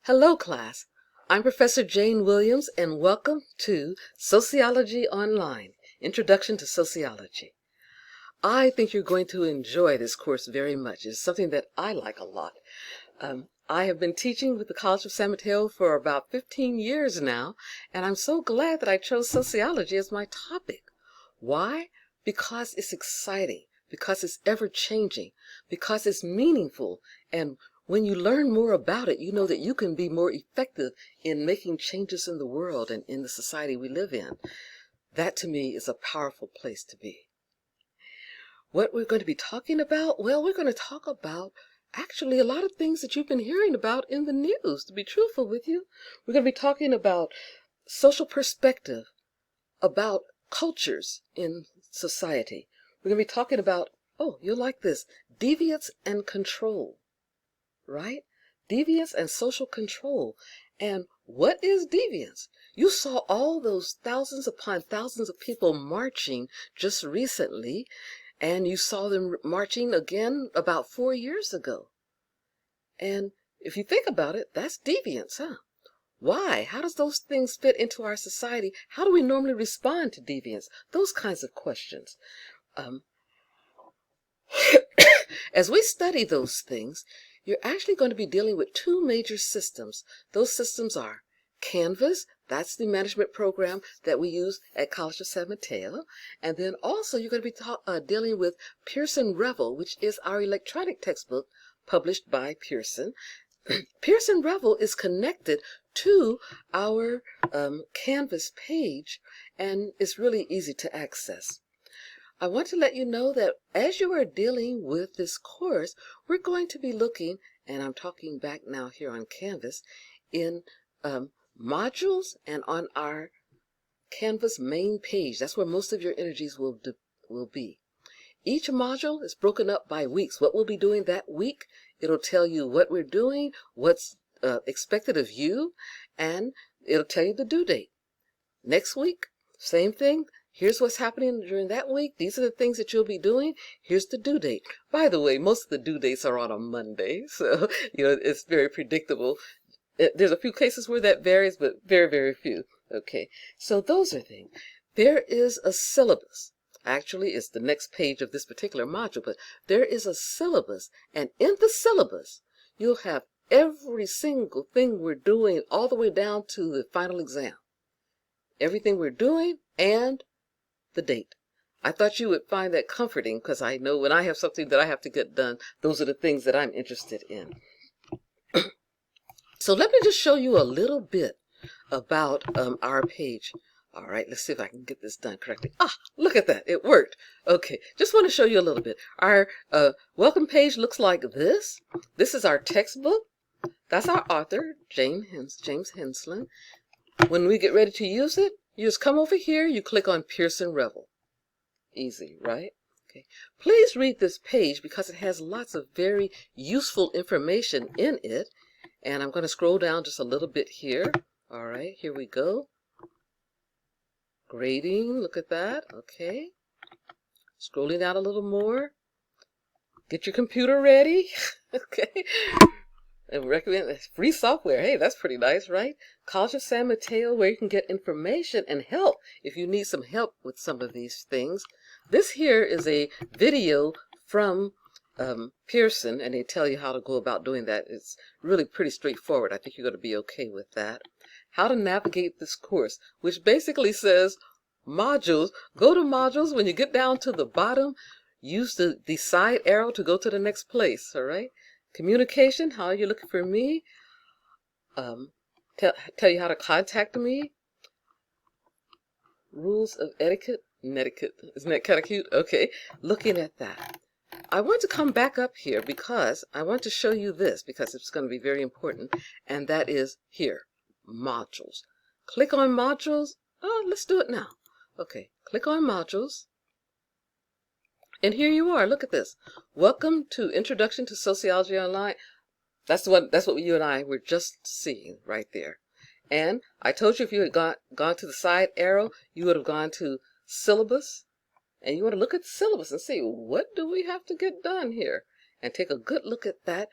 Hello, class. I'm Professor Jane Williams, and welcome to Sociology Online, Introduction to Sociology. I think you're going to enjoy this course very much. It's something that I like a lot. I have been teaching with the College of San Mateo for about 15 years now, and I'm so glad that I chose sociology as my topic. Why? Because it's exciting, because it's ever-changing, because it's meaningful, and when you learn more about it, you know that you can be more effective in making changes in the world and in the society we live in. That, to me, is a powerful place to be. What we're going to be talking about? Well, we're going to talk about actually a lot of things that you've been hearing about in the news, to be truthful with you. We're going to be talking about social perspective, about cultures in society. We're going to be talking about, oh, you'll like this, deviance and control, right? Deviance and social control. And what is deviance? You saw all those thousands upon thousands of people marching just recently, and you saw them marching again about 4 years ago. And if you think about it, that's deviance, huh? Why? How does those things fit into our society? How do we normally respond to deviance? Those kinds of questions. As we study those things, you're actually going to be dealing with two major systems. Those systems are Canvas, that's the management program that we use at College of San Mateo. And then also you're going to be dealing with Pearson Revel, which is our electronic textbook published by Pearson. Pearson Revel is connected to our Canvas page, and it's really easy to access. I want to let you know that as you are dealing with this course, we're going to be looking, and I'm talking back now here on Canvas, in modules and on our Canvas main page. That's where most of your energies will be. Each module is broken up by weeks. What we'll be doing that week, it'll tell you what we're doing, what's expected of you, and it'll tell you the due date. Next week, same thing. Here's what's happening during that week. These are the things that you'll be doing. Here's the due date. By the way, most of the due dates are on a Monday, so it's very predictable. There's a few cases where that varies, but very, very few. Okay, so those are things. There is a syllabus. Actually, it's the next page of this particular module, but there is a syllabus, and in the syllabus, you'll have every single thing we're doing all the way down to the final exam. Everything we're doing and the date. I thought you would find that comforting, because I know when I have something that I have to get done, those are the things that I'm interested in. So let me just show you a little bit about our page. All right, let's see if I can get this done correctly. Ah, look at that. It worked. Okay, just want to show you a little bit. Our welcome page looks like this. This is our textbook. That's our author, James Henslin. When we get ready to use it, you just come over here, you click on Pearson Revel. Easy, right? Okay. Please read this page because it has lots of very useful information in it. And I'm going to scroll down just a little bit here. All right, here we go. Grading, look at that. Okay. Scrolling down a little more. Get your computer ready. Okay. And recommend free software. Hey, that's pretty nice, right? College of San Mateo, where you can get information and help if you need some help with some of these things. This here is a video from Pearson, and they tell you how to go about doing that. It's really pretty straightforward. I think you're going to be okay with that. How to navigate this course, which basically says modules. Go to modules. When you get down to the bottom, use the side arrow to go to the next place, all right? Communication, how are you looking for me? Tell you how to contact me. Rules of etiquette. Netiquette. Isn't that kind of cute? Okay, looking at that. I want to come back up here because I want to show you this because it's going to be very important, and that is here, modules. Click on modules. Oh, let's do it now. Okay, click on modules. And here you are. Look at this. Welcome to Introduction to Sociology Online. That's what you and I were just seeing right there. And I told you if you had gone to the side arrow, you would have gone to syllabus. And you want to look at the syllabus and see, what do we have to get done here? And take a good look at that.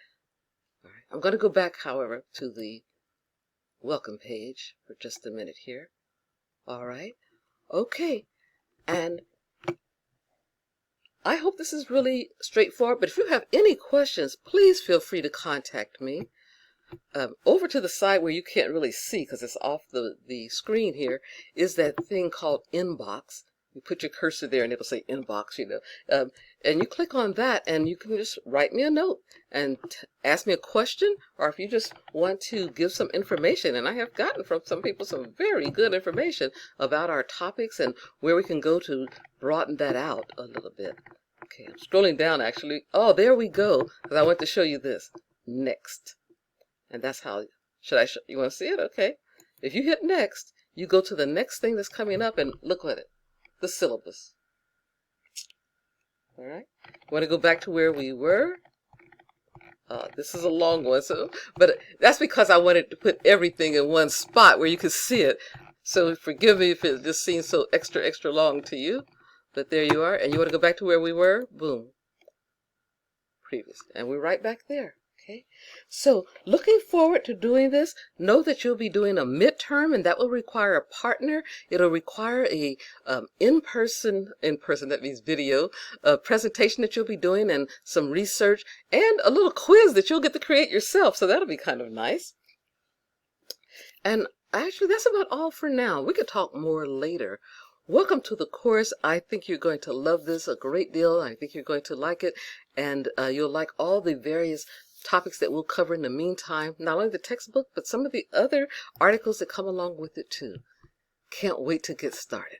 All right. I'm going to go back, however, to the welcome page for just a minute here. All right. Okay. And I hope this is really straightforward, but if you have any questions, please feel free to contact me. Over to the side where you can't really see because it's off the screen here is that thing called inbox. You put your cursor there and it'll say inbox, and you click on that and you can just write me a note and ask me a question, or if you just want to give some information. And I have gotten from some people some very good information about our topics and where we can go to broaden that out a little bit. Okay, I'm scrolling down actually. Oh, there we go, because I want to show you this. Next. And that's how, you want to see it? Okay. If you hit next, you go to the next thing that's coming up and look at it, the syllabus. All right. Want to go back to where we were? This is a long one, but that's because I wanted to put everything in one spot where you could see it. So forgive me if it just seems so extra long to you, but there you are. And you want to go back to where we were? Boom. Previous. And we're right back there. Okay, so looking forward to doing this. Know that you'll be doing a midterm, and that will require a partner. It'll require a in-person, that means video, presentation that you'll be doing, and some research, and a little quiz that you'll get to create yourself. So that'll be kind of nice. And actually, that's about all for now. We could talk more later. Welcome to the course. I think you're going to love this a great deal. I think you're going to like it, and you'll like all the various topics that we'll cover in the meantime, not only the textbook, but some of the other articles that come along with it too. Can't wait to get started.